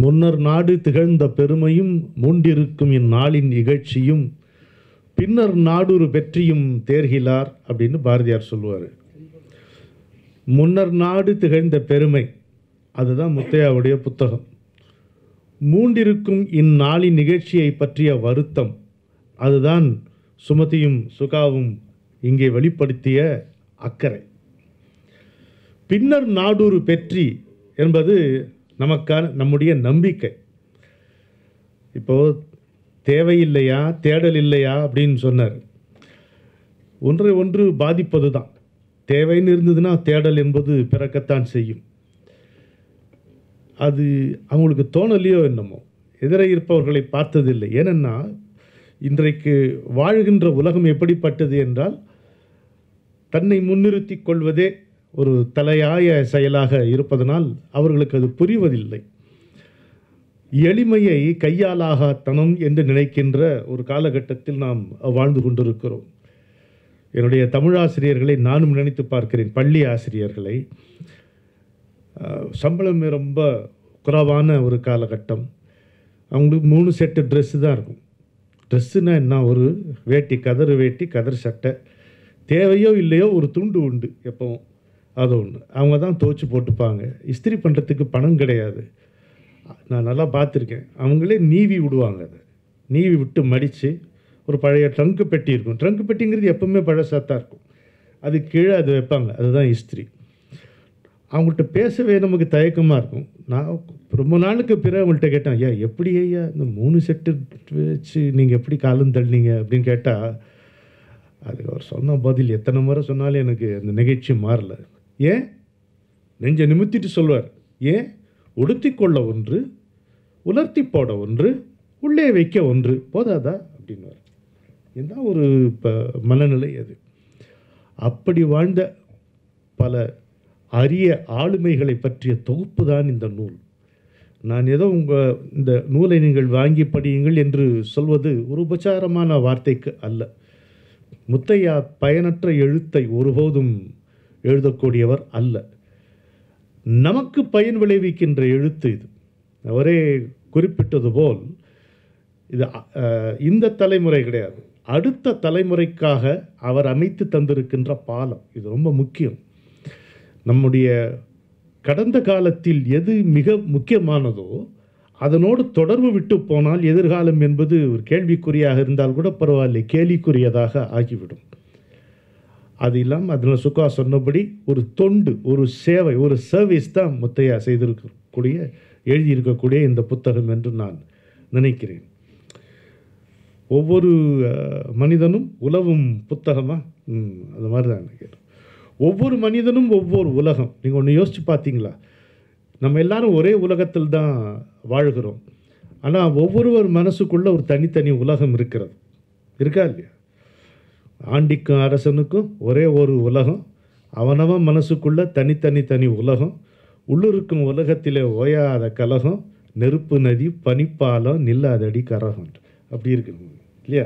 முன்னர் நாடு திகழ்ந்த பெருமையும் மூண்டிருக்கும் இந்நாளின் இகழ்ச்சியும் பின்னர் நாடொரு வெற்றியும் தேர்கிலார் அப்படின்னு பாரதியார் சொல்லுவார். முன்னர் நாடு திகழ்ந்த பெருமை, அதுதான் முத்தையாவுடைய புத்தகம். மூண்டிருக்கும் இந்நாளின் நிகழ்ச்சியை பற்றிய வருத்தம், அதுதான் சுமதியும் சுகாவும் இங்கே வெளிப்படுத்திய அக்கறை. பின்னர் நாடொரு வெற்றி என்பது நமக்கான நம்முடைய நம்பிக்கை. இப்போ தேவையில்லையா தேடல் இல்லையா அப்படின்னு சொன்னார். ஒன்றை ஒன்று பாதிப்பது தான். தேவைன்னு இருந்ததுன்னா தேடல் என்பது பிறக்கத்தான் செய்யும். அது அவங்களுக்கு தோணலையோ என்னமோ, எதிரே இருப்பவர்களை பார்த்ததில்லை. ஏனென்னா இன்றைக்கு வாழ்கின்ற உலகம் எப்படிப்பட்டது என்றால், தன்னை முன்னிறுத்தி கொள்வதே ஒரு தலையாய செயலாக இருப்பதனால் அவர்களுக்கு அது புரிவதில்லை. எளிமையை கையாலாகத்தனம் என்று நினைக்கின்ற ஒரு காலகட்டத்தில் நாம் வாழ்ந்து கொண்டிருக்கிறோம். என்னுடைய தமிழாசிரியர்களை நானும் நினைத்து பார்க்கிறேன். பள்ளி ஆசிரியர்களை, சம்பளம் ரொம்ப குறைவான ஒரு காலகட்டம். அவங்களுக்கு 3 செட்டு ட்ரெஸ்ஸு தான் இருக்கும். ட்ரெஸ்ஸுனால் என்ன, ஒரு வேட்டி, கதர் வேட்டி, கதர் சட்டை, தேவையோ இல்லையோ ஒரு துண்டு உண்டு எப்பவும், அது ஒன்று. அவங்க தான் துவைச்சி போட்டுப்பாங்க. இஸ்திரி பண்ணுறதுக்கு பணம் கிடையாது. நான் நல்லா பார்த்துருக்கேன். அவங்களே நீவி விடுவாங்க. அதை நீவி விட்டு மடித்து ஒரு பழைய ட்ரங்கு பெட்டி இருக்கும். ட்ரங்கு பெட்டிங்கிறது எப்போவுமே பழசாத்தான் இருக்கும். அது கீழே அது வைப்பாங்க. அதுதான் இஸ்திரி. அவங்கள்ட்ட பேசவே நமக்கு தயக்கமாக இருக்கும். நான் ரொம்ப நாளுக்கு பிறகு அவங்கள்ட்ட கேட்டேன், ஐயா எப்படி ஐயா இந்த 3 செட்டு வச்சு நீங்கள் எப்படி காலம் தள்ளினீங்க அப்படின்னு கேட்டால், அதுக்கு அவர் சொன்ன பதில் எத்தனை முறை சொன்னாலும் எனக்கு அந்த நிகழ்ச்சி மாறல. ஏன் நெஞ்சை நிமித்திட்டு சொல்வார். ஏன் உடுத்திக்கொள்ள ஒன்று, உலர்த்தி போட ஒன்று, உள்ளே வைக்க ஒன்று போதாதா அப்படின்வார். என்ன ஒரு மனநிலை அது. அப்படி வாழ்ந்த பல அரிய ஆளுமைகளை பற்றிய தொகுப்பு தான் இந்த நூல். நான் ஏதோ இந்த நூலை நீங்கள் வாங்கி படியுங்கள் என்று சொல்வது ஒரு உபச்சாரமான வார்த்தைக்கு அல்ல. முத்தையா பயனற்ற எழுத்தை ஒருபோதும் எழுதக்கூடியவர் அல்ல. நமக்கு பயன் விளைவிக்கின்ற எழுத்து இது. அவரே குறிப்பிட்டது போல் இது இந்த தலைமுறை கிடையாது, அடுத்த தலைமுறைக்காக அவர் அமைத்து தந்திருக்கின்ற பாலம். இது ரொம்ப முக்கியம். நம்முடைய கடந்த காலத்தில் எது மிக முக்கியமானதோ அதனோடு தொடர்பு விட்டு போனால் எதிர்காலம் என்பது ஒரு கேள்விக்குறியாக இருந்தால் கூட பரவாயில்லை, கேலிக்குரியதாக ஆகிவிடும். அது இல்லாமல் அதில் சுகா சொன்னபடி ஒரு தொண்டு, ஒரு சேவை, ஒரு சர்வீஸ் தான் முத்தையா செய்திருக்கக்கூடிய எழுதியிருக்கக்கூடிய இந்த புத்தகம் என்று நான் நினைக்கிறேன். ஒவ்வொரு மனிதனும் உலவும் புத்தகமாக அது மாதிரி தான் நினைக்கிறேன். ஒவ்வொரு மனிதனும் ஒவ்வொரு உலகம். நீங்கள் ஒன்று யோசித்து பார்த்தீங்களா? நம்ம எல்லாரும் ஒரே உலகத்தில் தான் வாழ்கிறோம். ஆனால் ஒவ்வொருவர் மனசுக்குள்ளே ஒரு தனித்தனி உலகம் இருக்கிறது. இருக்கா இல்லையா? ஆண்டிக்கும் அரசனுக்கும் ஒரே ஒரு உலகம். அவனவன் மனசுக்குள்ளே தனி உலகம். உள்ளிருக்கும் உலகத்திலே ஓயாத கலகம், நெருப்பு நதி பனிப்பாலம் நில்லாதடி கரகம். அப்படி இருக்கு இல்லையா?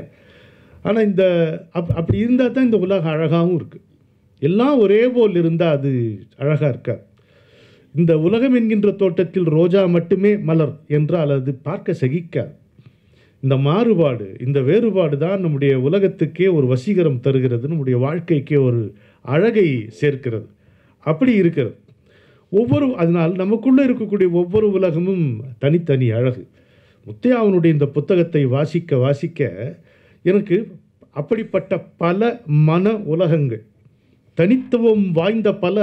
ஆனால் அப்படி இருந்தால் தான் இந்த உலகம் அழகாகவும் இருக்குது. எல்லாம் ஒரே போல் இருந்தால் அது அழகாக இருக்காது. இந்த உலகம் என்கின்ற தோட்டத்தில் ரோஜா மட்டுமே மலர் என்றால் அது பார்க்க சகிக்காது. இந்த மாறுபாடு, இந்த வேறுபாடு தான் நம்முடைய உலகத்துக்கே ஒரு வசீகரம் தருகிறது, நம்முடைய வாழ்க்கைக்கே ஒரு அழகை சேர்க்கிறது. அப்படி இருக்கிறது அதனால் நமக்குள்ளே இருக்கக்கூடிய ஒவ்வொரு உலகமும் தனித்தனி அழகு. முத்தையாவினுடைய இந்த புத்தகத்தை வாசிக்க எனக்கு அப்படிப்பட்ட பல மன உலகங்கள், தனித்துவம் வாய்ந்த பல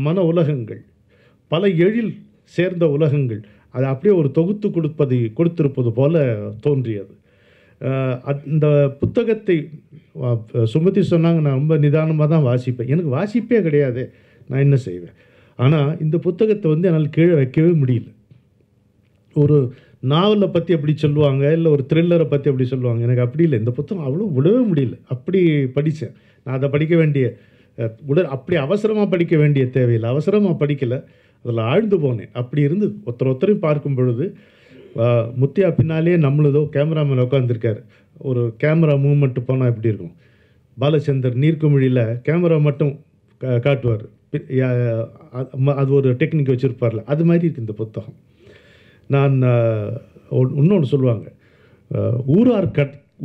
மன உலகங்கள், பல எழில் சேர்ந்த உலகங்கள், அது அப்படியே ஒரு தொகுத்து கொடுத்திருப்பது போல தோன்றியது. இந்த புத்தகத்தை சுமதி சொன்னாங்க, நான் ரொம்ப நிதானமாக தான் வாசிப்பேன். எனக்கு வாசிப்பே கிடையாது, நான் என்ன செய்வேன்? ஆனால் இந்த புத்தகத்தை என்னால் கீழே வைக்கவே முடியல. ஒரு நாவலை பற்றி அப்படி சொல்லுவாங்க, இல்லை ஒரு த்ரில்லரை பற்றி அப்படி சொல்லுவாங்க. எனக்கு அப்படி இல்லை. இந்த புத்தகம் அவ்வளோ விடவே முடியல. அப்படி படித்தேன். நான் அதை படிக்க வேண்டிய அப்படி அவசரமாக படிக்க வேண்டிய தேவையில்லை. அவசரமாக படிக்கலை, அதில் ஆழ்ந்து போனேன். அப்படி இருந்து ஒருத்தரையும் பார்க்கும் பொழுது முத்தையா பின்னாலே நம்மளதோ கேமராமேன் உட்காந்துருக்கார். ஒரு கேமரா மூவ்மெண்ட்டு போனால் எப்படி இருக்கும்? பாலச்சந்தர் நீர்க்குமிழியில் கேமரா மட்டும் காட்டுவார். அது ஒரு டெக்னிக் வச்சுருப்பார்ல, அது மாதிரி இருக்குது இந்த புத்தகம். நான் இன்னொன்று சொல்லுவாங்க,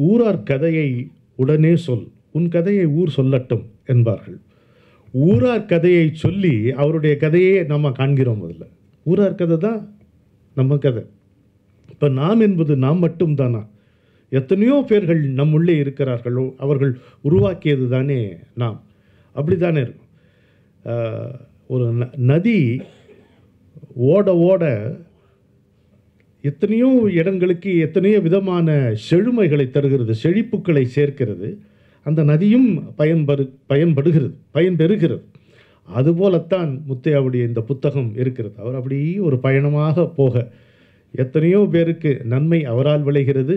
ஊரார் கதையை உடனே சொல், உன் கதையை ஊர் சொல்லட்டும் என்பார்கள். ஊரார் கதையை சொல்லி அவருடைய கதையே நம்ம காண்கிறோம். முதல்ல ஊரார் கதை தான் நம்ம கதை. இப்போ நாம் என்பது நாம் மட்டும்தானா? எத்தனையோ பேர்கள் நம்முள்ளே இருக்கிறார்களோ, அவர்கள் உருவாக்கியது தானே நாம். அப்படி தானே இருக்கும். ஒரு நதி ஓட ஓட எத்தனையோ இடங்களுக்கு எத்தனையோ விதமான செழுமைகளை தருகிறது, செழிப்புக்களை சேர்க்கிறது. அந்த நதியும் பயன்பெறுகிறது. அதுபோலத்தான் முத்தையாவுடைய இந்த புத்தகம் இருக்கிறது. அவர் அப்படியே ஒரு பயணமாக போக எத்தனையோ பேருக்கு நன்மை அவரால் விளைகிறது.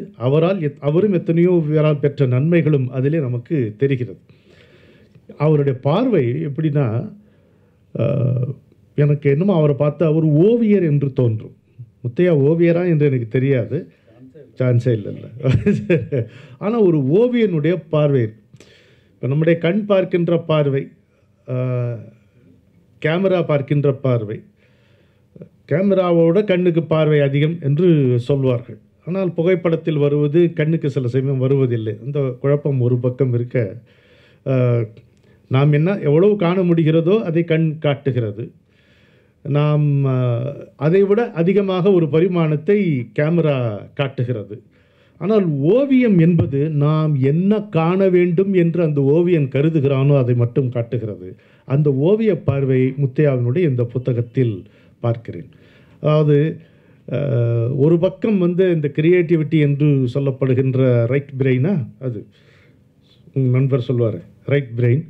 அவரும் எத்தனையோ பேரால் பெற்ற நன்மைகளும் அதிலே நமக்கு தெரிகிறது. அவருடைய பார்வை எப்படின்னா, எனக்கு என்னமோ அவரை பார்த்தா அவர் ஓவியர் என்று தோன்றும். முத்தையா ஓவியரா என்று எனக்கு தெரியாது, சான்ஸே இல்லை. ஆனால் ஒரு ஓவியனுடைய பார்வை, இப்போ நம்முடைய கண் பார்க்கின்ற பார்வை, கேமரா பார்க்கின்ற பார்வை, கேமராவோட கண்ணுக்கு பார்வை அதிகம் என்று சொல்வார்கள். ஆனால் புகைப்படத்தில் வருவது கண்ணுக்கு சில சமயம் வருவதில்லை. அந்த குழப்பம் ஒரு பக்கம் இருக்க, நாம் எவ்வளவு காண முடிகிறதோ அதை கண் காட்டுகிறது. நாம் அதை விட அதிகமாக ஒரு பரிமாணத்தை கேமரா காட்டுகிறது. ஆனால் ஓவியம் என்பது நாம் என்ன காண வேண்டும் என்று அந்த ஓவியன் கருதுகிறானோ அதை மட்டும் காட்டுகிறது. அந்த ஓவிய பார்வை முத்தையாவினுடைய இந்த புத்தகத்தில் பார்க்கிறேன். அதாவது ஒரு பக்கம் இந்த கிரியேட்டிவிட்டி என்று சொல்லப்படுகின்ற ரைட் பிரெயினா, அது உங்கள் நண்பர் சொல்வார் ரைட் பிரெயின்.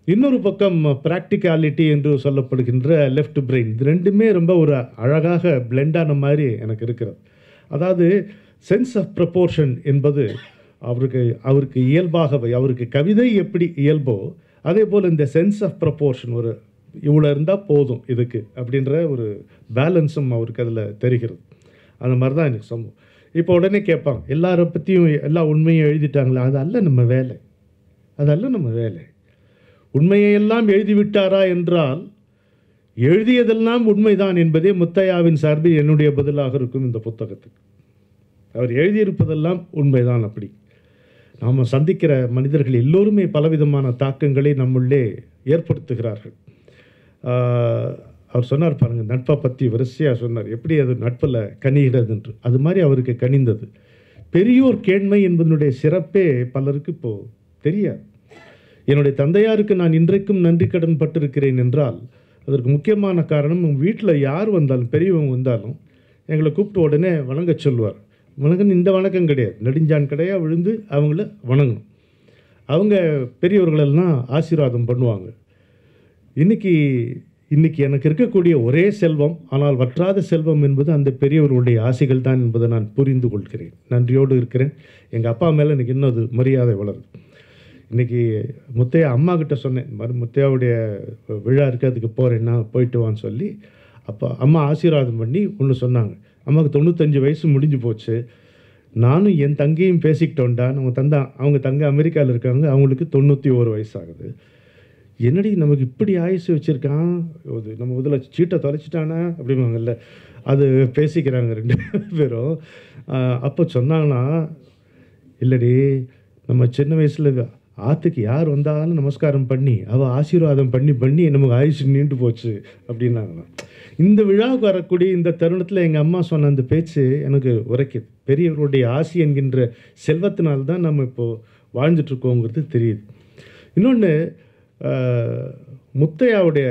இன்னொரு பக்கம் ப்ராக்டிகாலிட்டி என்று சொல்லப்படுகின்ற லெஃப்ட் பிரெயின். இது ரெண்டுமே ரொம்ப ஒரு அழகாக பிளெண்டான மாதிரி எனக்கு இருக்கிறது. அதாவது சென்ஸ் ஆஃப் ப்ரப்போர்ஷன் என்பது அவருக்கு இயல்பாகவே, அவருக்கு கவிதை எப்படி இயல்போ அதே போல் இந்த சென்ஸ் ஆஃப் ப்ரப்போர்ஷன், ஒரு இவ்வளோ இருந்தால் போதும் இதுக்கு அப்படின்ற ஒரு பேலன்ஸும் அவருக்கு அதில் தெரிகிறது. அந்த மாதிரி தான் எனக்கு சம்பவம். இப்போ உடனே கேட்பாங்க, எல்லாரை பற்றியும் எல்லா உண்மையும் எழுதிட்டாங்களா? அதல்ல நம்ம வேலை. உண்மையெல்லாம் எழுதிவிட்டாரா என்றால் எழுதியதெல்லாம் உண்மைதான் என்பதே முத்தையாவின் சார்பில் என்னுடைய பதிலாக இருக்கும் இந்த புத்தகத்துக்கு. அவர் எழுதியிருப்பதெல்லாம் உண்மைதான். அப்படி நாம் சந்திக்கிற மனிதர்கள் எல்லோருமே பலவிதமான தாக்கங்களை நம்முள்ளே ஏற்படுத்துகிறார்கள். அவர் சொன்னார் பாருங்கள், நட்பை பற்றி வரிசையாக சொன்னார், எப்படி அது நட்பில் கனிகிறது என்று. அது மாதிரி அவருக்கு கனிந்தது. பெரியோர் கேண்மை என்பதனுடைய சிறப்பே பலருக்கு இப்போது தெரியாது. என்னுடைய தந்தையாருக்கு நான் இன்றைக்கும் நன்றி கடன் பட்டிருக்கிறேன் என்றால் அதற்கு முக்கியமான காரணம், வீட்டில் யார் வந்தாலும், பெரியவங்க வந்தாலும் எங்களை கூப்பிட்டு உடனே வணங்க சொல்லுவார். வணக்கம், இந்த வணக்கம் கிடையாது, நெடுஞ்சான் கடையாக விழுந்து அவங்கள வணங்கணும். அவங்க பெரியவர்களெல்லாம் ஆசீர்வாதம் பண்ணுவாங்க. இன்னைக்கு எனக்கு இருக்கக்கூடிய ஒரே செல்வம், ஆனால் வற்றாத செல்வம் என்பது அந்த பெரியவர்களுடைய ஆசைகள் தான் என்பதை நான் புரிந்து கொள்கிறேன். நன்றியோடு இருக்கிறேன். எங்கள் அப்பா மேலே எனக்கு இன்னும் அது மரியாதை வளருது. இன்றைக்கி முத்தையா அம்மா கிட்ட சொன்னேன், முத்தையாவுடைய விழா இருக்குது, அதுக்கு போகிறேன்னா போயிட்டு வான்னு சொல்லி. அப்போ அம்மா ஆசீர்வாதம் பண்ணி ஒன்று சொன்னாங்க. அம்மாவுக்கு 95 வயசு முடிஞ்சு போச்சு. நானும் என் தங்கையும் பேசிக்கிட்டோண்டா. அவங்க தங்கை அமெரிக்காவில் இருக்காங்க, அவங்களுக்கு 91 வயசு ஆகுது. என்னடி நமக்கு இப்படி ஆயுசு வச்சுருக்கான், நம்ம இதில் சீட்டை தொலைச்சிட்டானா அப்படிம்பாங்கல்ல, அது பேசிக்கிறாங்க 2 பேரும். அப்போ சொன்னாங்கன்னா, இல்லடி நம்ம சின்ன வயசில் ஆற்றுக்கு யார் வந்தாலும் நமஸ்காரம் பண்ணி அவள் ஆசீர்வாதம் பண்ணி நமக்கு ஆயுசு நீண்டு போச்சு அப்படின்னாங்களாம். இந்த விழாவுக்கு வரக்கூடிய இந்த தருணத்தில் எங்கள் அம்மா சொன்ன அந்த பேச்சு எனக்கு உரைக்குது. பெரியவர்களுடைய ஆசி என்கின்ற செல்வத்தினால்தான் நம்ம இப்போது வாழ்ந்துட்டுருக்கோங்கிறது தெரியுது. இன்னொன்று, முத்தையாவுடைய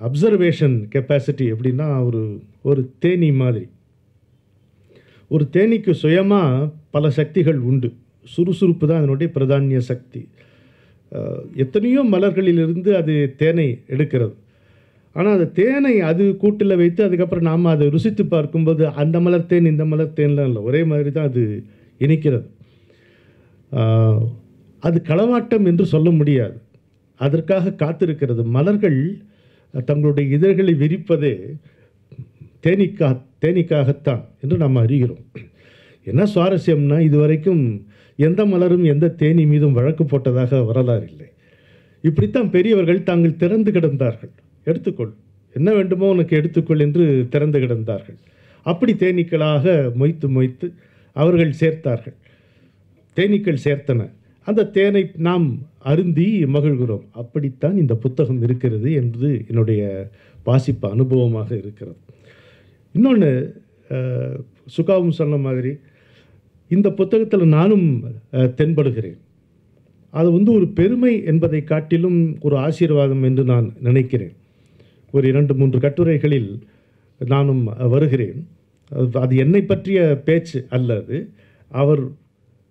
அப்சர்வேஷன் கெப்பாசிட்டி எப்படின்னா, ஒரு தேனீ மாதிரி. ஒரு தேனீக்கு சுயமாக பல சக்திகள் உண்டு. சுறுசுறுப்பு தான் அதனுடைய பிரதானிய சக்தி. எத்தனையோ மலர்களிலிருந்து அது தேனை எடுக்கிறது. ஆனால் அந்த தேனை அது கூட்டில் வைத்து அதுக்கப்புறம் நாம் அதை ருசித்து பார்க்கும்போது அந்த மலர் தேன் இந்த மலர் தேன்லாம் இல்லை, ஒரே மாதிரி தான் அது இனிக்கிறது. அது களவாட்டம் என்று சொல்ல முடியாது. அதற்காக காத்திருக்கிறது. மலர்கள் தங்களுடைய இதழ்களை விரிப்பதே தேனீக்காகத்தான் என்று நாம் அறிகிறோம். என்ன சுவாரஸ்யம்னா, இதுவரைக்கும் எந்த மலரும் எந்த தேனி மீதும் வழக்கு போட்டதாக வரலாறு இல்லை. இப்படித்தான் பெரியவர்கள் தாங்கள் திறந்து கிடந்தார்கள். எடுத்துக்கொள், என்ன வேண்டுமோ உனக்கு எடுத்துக்கொள் என்று திறந்து கிடந்தார்கள். அப்படி தேனீக்களாக மொய்த்து மொய்த்து அவர்கள் சேர்த்தார்கள். தேனீக்கள் சேர்த்தன. அந்த தேனை நாம் அருந்தி மகிழ்கிறோம். அப்படித்தான் இந்த புத்தகம் இருக்கிறது என்பது என்னுடைய வாசிப்பு அனுபவமாக இருக்கிறது. இன்னொன்று, சுகாவும் சொன்ன மாதிரி இந்த புத்தகத்தில் நானும் தென்படுகிறேன். அது ஒரு பெருமை என்பதை காட்டிலும் ஒரு ஆசீர்வாதம் என்று நான் நினைக்கிறேன். ஒரு 2-3 கட்டுரைகளில் நானும் வருகிறேன். அது என்னை பற்றிய பேச்சு அல்லது அவர்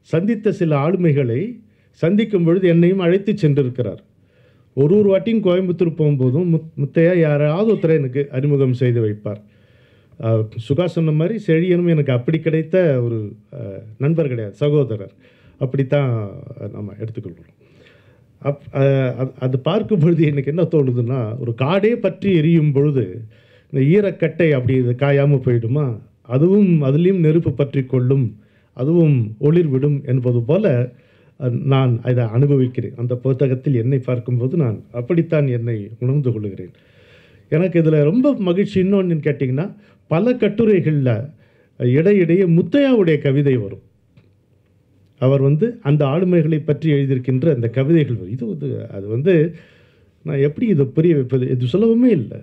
சந்தித்த சில ஆளுமைகளை சந்திக்கும் பொழுது என்னையும் அழைத்து சென்றிருக்கிறார். ஒரு வாட்டியும் கோயம்புத்தூர் போகும்போதும் முத்தையா யாராவது ஒருத்தரை எனக்கு அறிமுகம் செய்து வைப்பார். சுகா சொன்ன மாதிரி செழியனும் எனக்கு அப்படி கிடைத்த ஒரு நண்பர் கிடையாது, சகோதரர். அப்படித்தான் நம்ம எடுத்துக்கொள்கிறோம். அது பார்க்கும் பொழுது எனக்கு என்ன தோணுதுன்னா, ஒரு காடே பற்றி எரியும் பொழுது இந்த ஈரக்கட்டை அப்படி இது காயாமல் போயிடுமா, அதுலேயும் நெருப்பு பற்றி கொள்ளும், அதுவும் ஒளிர்விடும் என்பது போல நான் அதை அனுபவிக்கிறேன். அந்த புத்தகத்தில் என்னை பார்க்கும்போது நான் அப்படித்தான் என்னை உணர்ந்து கொள்கிறேன். எனக்கு இதில் ரொம்ப மகிழ்ச்சி இன்னொன்று கேட்டிங்கன்னா, பல கட்டுரைகளில் இடையிடையே முத்தையாவுடைய கவிதை வரும். அவர் அந்த ஆளுமைகளை பற்றி எழுதியிருக்கின்ற அந்த கவிதைகள் வரும். அது நான் எப்படி இதை புரிய வைப்பது, இது சுலபமே இல்லை.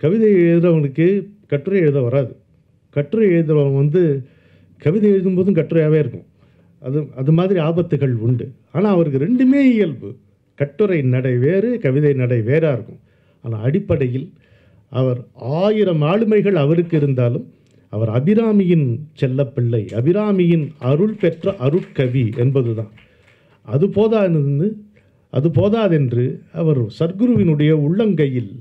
கவிதை எழுதுகிறவனுக்கு கட்டுரை எழுத வராது. கட்டுரை எழுதுகிறவன் கவிதை எழுதும்போதும் கட்டுரையாகவே இருக்கும். அது மாதிரி ஆபத்துகள் உண்டு. ஆனால் அவருக்கு ரெண்டுமே இயல்பு. கட்டுரை நடை வேறு, கவிதை நடை வேறாக இருக்கும். ஆனால் அடிப்படையில் அவர் 1000 ஆளுமைகள் அவருக்கு இருந்தாலும் அவர் அபிராமியின் செல்லப்பிள்ளை, அபிராமியின் அருள் பெற்ற அருட்கவி என்பதுதான். அது போதாதென்று அவர் சர்க்குருவினுடைய உள்ளங்கையில்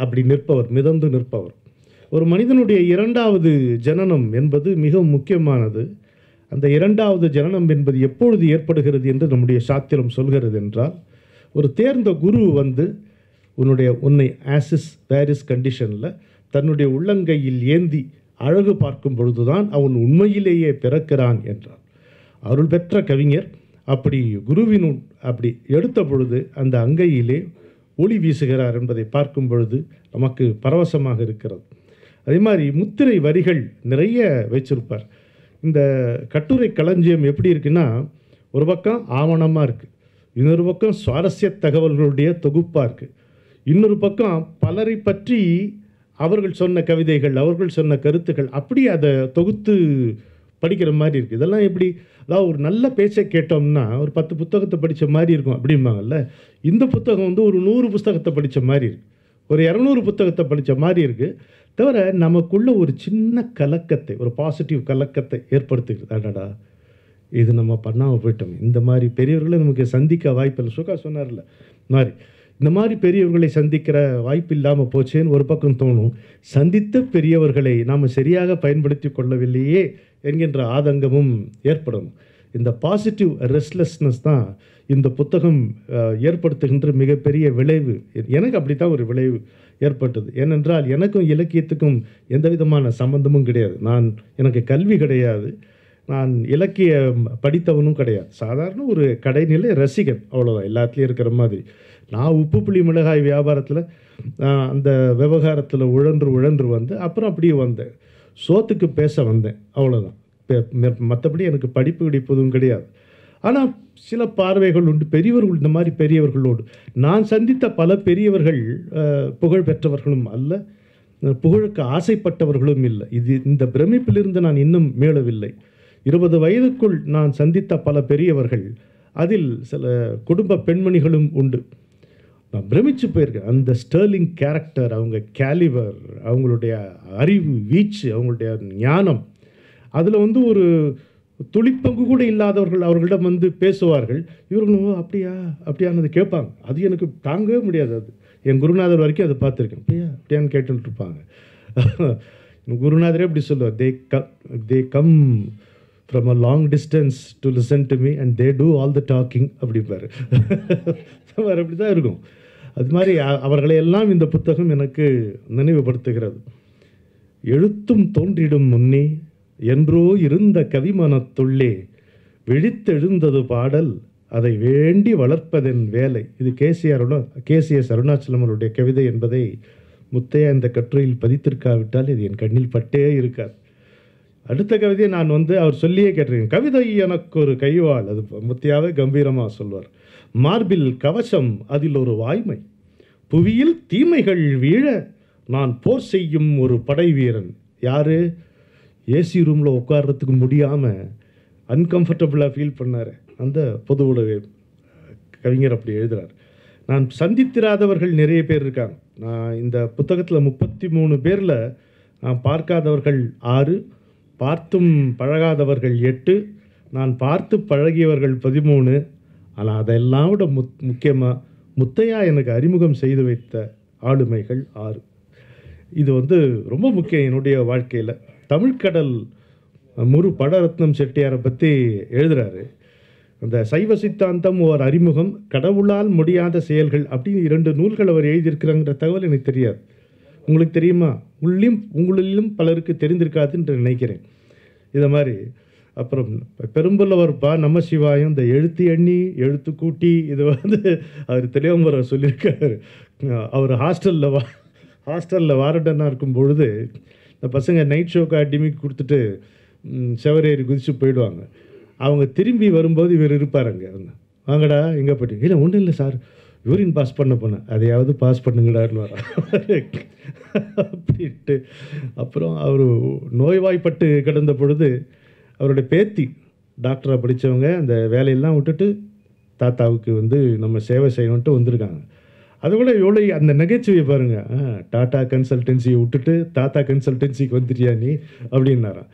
அப்படி நிற்பவர், மிதந்து நிற்பவர். ஒரு மனிதனுடைய 2வது ஜனனம் என்பது மிக முக்கியமானது. அந்த 2வது ஜனனம் என்பது எப்பொழுது ஏற்படுகிறது என்று நம்முடைய சாத்திரம் சொல்கிறது என்றால், ஒரு தேர்ந்த குரு உன்னை ஆசிஸ் வேரிஸ் கண்டிஷனில் தன்னுடைய உள்ளங்கையில் ஏந்தி அழகு பார்க்கும் பொழுதுதான் அவன் உண்மையிலேயே பிறக்கிறான் என்றார். அருள் பெற்ற கவிஞர் அப்படி அப்படி எடுத்த பொழுது அந்த அங்கையிலே ஒளி வீசுகிறார் என்பதை பார்க்கும் பொழுது நமக்கு பரவசமாக இருக்கிறது. அதே மாதிரி முத்திரை வரிகள் நிறைய வச்சிருப்பார். இந்த கட்டுரை களஞ்சியம் எப்படி இருக்குன்னா, ஒரு பக்கம் ஆவணமாக இருக்குது, இன்னொரு பக்கம் சுவாரஸ்ய தகவல்களுடைய தொகுப்பாக இருக்குது, இன்னொரு பக்கம் பலரை பற்றி அவர்கள் சொன்ன கவிதைகள், அவர்கள் சொன்ன கருத்துக்கள், அப்படி அதை தொகுத்து படிக்கிற மாதிரி இருக்குது. இதெல்லாம் எப்படி, அதாவது ஒரு நல்ல பேச்சை கேட்டோம்னா ஒரு 10 புத்தகத்தை படித்த மாதிரி இருக்கும் அப்படிம்பாங்கல்ல. இந்த புத்தகம் ஒரு 100 புத்தகத்தை படித்த மாதிரி இருக்குது, ஒரு 200 புத்தகத்தை படித்த மாதிரி இருக்குது. தவிர நமக்குள்ள ஒரு சின்ன கலக்கத்தை, ஒரு பாசிட்டிவ் கலக்கத்தை ஏற்படுத்துகிறது. அடடா, இது நம்ம பண்ணாமல் போயிட்டோம், இந்த மாதிரி பெரியவர்களை நமக்கு சந்திக்க வாய்ப்பில்லை. சுகா சொன்னார்ல மாதிரி, இந்த மாதிரி பெரியவர்களை சந்திக்கிற வாய்ப்பு இல்லாமல் போச்சேன்னு ஒரு பக்கம் தோணும். சந்தித்த பெரியவர்களை நாம் சரியாக பயன்படுத்தி கொள்ளவில்லையே என்கின்ற ஆதங்கமும் ஏற்படும். இந்த பாசிட்டிவ் ரெஸ்ட்லெஸ்னஸ் தான் இந்த புத்தகம் ஏற்படுத்துகின்ற மிகப்பெரிய விளைவு. எனக்கு அப்படித்தான் ஒரு விளைவு ஏற்பட்டது. ஏனென்றால் எனக்கும் இலக்கியத்துக்கும் எந்த விதமான சம்பந்தமும் கிடையாது. எனக்கு கல்வி கிடையாது, நான் இலக்கியம் படித்தவனும் கிடையாது. சாதாரண ஒரு கடைநிலை ரசிகன், அவ்வளோதான், எல்லாத்துலேயும் இருக்கிற மாதிரி. நான் உப்பு புளி மிளகாய் வியாபாரத்தில் அந்த விவகாரத்தில் உழன்று அப்புறம் அப்படியே வந்தேன், சோத்துக்கு பேச வந்தேன், அவ்வளோதான். மற்றபடி எனக்கு படிப்பு கிடைப்பதும் கிடையாது. ஆனால் சில பார்வைகள் உண்டு, பெரியவர்கள். இந்த மாதிரி பெரியவர்களோடு நான் சந்தித்த பல பெரியவர்கள் புகழ் பெற்றவர்களும் அல்ல, புகழுக்கு ஆசைப்பட்டவர்களும் இல்லை. இந்த பிரமிப்பிலிருந்து நான் இன்னும் மீளவில்லை. 20 வயதுக்குள் நான் சந்தித்த பல பெரியவர்கள், அதில் சில குடும்ப பெண்மணிகளும் உண்டு. நான் பிரமிச்சு போயிருக்கேன். அந்த ஸ்டர்லிங் கேரக்டர், அவங்க கேலிவர், அவங்களுடைய அறிவு வீச்சு, அவங்களுடைய ஞானம், அதில் ஒரு துளிப்பங்கு கூட இல்லாதவர்கள் அவர்களிடம் பேசுவார்கள். இவர்களும் அப்படியானது கேட்பாங்க. அது எனக்கு தாங்கவே முடியாது. அது என் குருநாதர் வரைக்கும் அதை பார்த்துருக்கேன். அப்படியான்னு கேட்டுட்டு இருப்பாங்க. குருநாதரே அப்படி சொல்லுவார், they come from a long distance to listen to me and they do all the talking அப்படிப்பாரு. அப்படி தான் இருக்கும். அது மாதிரி அவர்களையெல்லாம் இந்த புத்தகம் எனக்கு நினைவுபடுத்துகிறது. எழுத்தும் தோன்றிடும் முன்னே என்றோ இருந்த கவிமனத்துள்ளே விழித்தெழுந்தது பாடல், அதை வேண்டி வளர்ப்பதன் வேலை. இது கேசிஎஸ் அருணாச்சலம் அவருடைய கவிதை என்பதை முத்தையா இந்த கட்டுரையில் பதித்திருக்காவிட்டால் இது என் கண்ணில் பட்டே இருக்காது. அடுத்த கவிதையை நான் அவர் சொல்லியே கேட்டிருக்கேன். கவிதை எனக்கு ஒரு கைவாள், அது முத்தையாவே கம்பீரமாக சொல்வார். மார்பில் கவசம் அதில் ஒரு வாய்மை, புவியில் தீமைகள் வீழ நான் போர் செய்யும் ஒரு படை வீரன். யார்? ஏசி ரூமில் உட்கார்றதுக்கு முடியாமல் அன்கம்ஃபர்டபுளாக ஃபீல் பண்ணார் அந்த பொது உலக கவிஞர் அப்படி எழுதுகிறார். நான் சந்தித்திராதவர்கள் நிறைய பேர் இருக்காங்க. நான் இந்த புத்தகத்தில் 33 பேரில் நான் பார்க்காதவர்கள் 6, பார்த்தும் பழகாதவர்கள் 8, நான் பார்த்து பழகியவர்கள் 13. ஆனால் அதெல்லாம் விட முக்கியமாக முத்தையா எனக்கு அறிமுகம் செய்து வைத்த ஆளுமைகள் 6. இது ரொம்ப முக்கியம் என்னுடைய வாழ்க்கையில். தமிழ்கடல் முரு படரத்னம் செட்டியாரை பற்றி எழுதுகிறாரு. அந்த சைவ சித்தாந்தம் ஒரு அறிமுகம், கடவுளால் முடியாத செயல்கள் அப்படின்னு 2 நூல்கள் அவர் எழுதியிருக்கிறாங்கிற தகவல் எனக்கு தெரியாது. உங்களுக்கு தெரியுமா? உங்களிலும் பலருக்கு தெரிந்திருக்காதுன்னு நினைக்கிறேன். இதை மாதிரி அப்புறம் பெரும்புலவர் நம்ம சிவாயம், இந்த எழுத்து எண்ணி எழுத்து கூட்டி இது அவர் தெளிவம்பர சொல்லியிருக்காரு. அவர் ஹாஸ்டலில் வாரண்டனாக இருக்கும் பொழுது இந்த பசங்க நைட் ஷோக்கு டிமிக் கொடுத்துட்டு செவரேறி குதிச்சு போயிடுவாங்க. அவங்க திரும்பி வரும்போது இவர் இருப்பார் அங்கே. வாங்கடா எங்கே போயிட்டு, இல்லை ஒன்றும் இல்லை சார், யூரின் பாஸ் பண்ண போனேன், அதையாவது பாஸ் பண்ணுங்கடான்னு வர அப்படின்ட்டு. அப்புறம் அவர் நோய்வாய்ப்பட்டு கிடந்த பொழுது அவருடைய பேத்தி டாக்டராக படித்தவங்க அந்த வேலையெல்லாம் விட்டுட்டு தாத்தாவுக்கு நம்ம சேவை செய்யணுன்ட்டு வந்திருக்காங்க. அதை விட எவ்வளோ அந்த நகைச்சுவையை பாருங்கள். டாட்டா கன்சல்டன்சியை விட்டுட்டு தாத்தா கன்சல்டன்சிக்கு வந்துட்டியா நீ அப்படின்னாராம்.